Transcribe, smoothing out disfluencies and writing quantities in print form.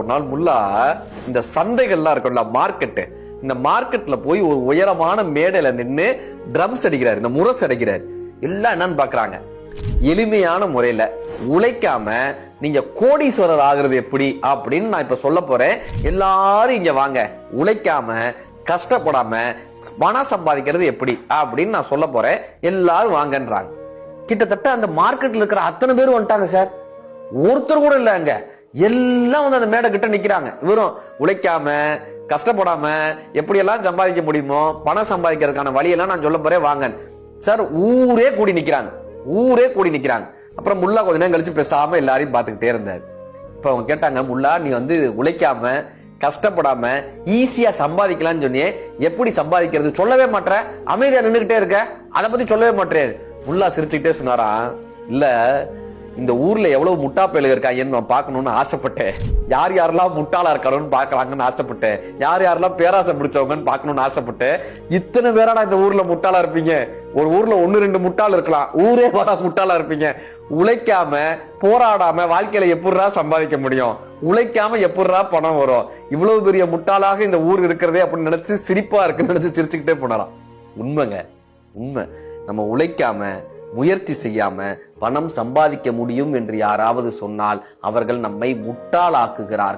ஒரு நாள் முல்லா இந்த சந்தைகள்லாம் இருக்கும்ல, மார்க்கெட்டு, இந்த மார்க்கெட்ல போய் ஒரு உயரமான மேடையில நின்று ட்ரம்ஸ் அடிக்கிறார், இந்த முரசு அடிக்கிறார். எல்லாம் என்னன்னு பாக்குறாங்க, எளிமையான முறையில உழைக்காம நீங்க கோடீஸ்வரர் ஆகுறது எப்படி அப்படின்னு நான் இப்ப சொல்ல போறேன். எல்லாரும் இங்க வாங்க, உழைக்காம கஷ்டப்படாம பணம் சம்பாதிக்கிறது எப்படி அப்படின்னு நான் சொல்ல போறேன். எல்லாரும் வாங்கன்றாங்க. கிட்டத்தட்ட அந்த மார்க்கெட்ல இருக்கிற அத்தனை பேரும் வந்துட்டாங்க சார். ஒருத்தர் கூட இல்ல அங்க, எல்லாம் வந்து அந்த மேடை கிட்ட நிக்கிறாங்க. இவரும் உழைக்காம கஷ்டப்படாம எப்படி எல்லாம் சம்பாதிக்க முடியுமோ பணம் சம்பாதிக்கிறதுக்கான வழியெல்லாம் நான் சொல்ல போறேன் வாங்க சார். ஊரே கூடி நிக்கிறாங்க, ஊரே கூடி நிக்கிறாங்க. அப்புறம் முல்லா கொஞ்ச நேரம் கழிச்சு பேசாம எல்லாரையும் பார்த்துக்கிட்டே இருந்தாரு. இப்ப அவங்க கேட்டாங்க, முல்லா நீ வந்து உழைக்காம கஷ்டப்படாம ஈஸியா சம்பாதிக்கலாம்னு சொன்னியே, எப்படி சம்பாதிக்கிறது சொல்லவே மாட்டேற, அமைதியா நின்றுகிட்டே இருக்க, அதை பத்தி சொல்லவே மாட்டேன். முல்லா சிரிச்சுக்கிட்டே சொன்னாரா, இல்ல இந்த ஊர்ல எவ்வளவு முட்டா பயலுக இருக்காங்கன்னு நான் பார்க்கணும்னு ஆசைப்பட்டேன். யார் யாரெல்லாம் முட்டாளா இருக்காரோன்னு பாக்கலாங்கன்னு ஆசைப்பட்டேன். யார் யாரெல்லாம் பேராசை பிடிச்சவங்கன்னு பார்க்கணும்னு ஆசைப்பட்டேன். இத்தனை பேராடா இந்த ஊர்ல முட்டாளா இருப்பீங்க? ஒரு ஊர்ல 1-2 முட்டாள் இருக்கலாம், ஊரே வாடா முட்டாளா இருப்பீங்க. உழைக்காம போராடாம வாழ்க்கையில எப்படிரா சம்பாதிக்க முடியும்? உழைக்காம எப்படிரா பணம் வரும்? இவ்வளவு பெரிய முட்டாளாக இந்த ஊர் இருக்கிறதே அப்படின்னு நினைச்சு சிரிப்பா இருக்குன்னு நினைச்சு சிரிச்சுக்கிட்டே போனாராம். உண்மைங்க, உண்மை. நம்ம உழைக்காம முயற்சி செய்யாம பணம் சம்பாதிக்க முடியும் என்று யாராவது சொன்னால் அவர்கள் நம்மை முட்டாளாக்குகிறார்கள்.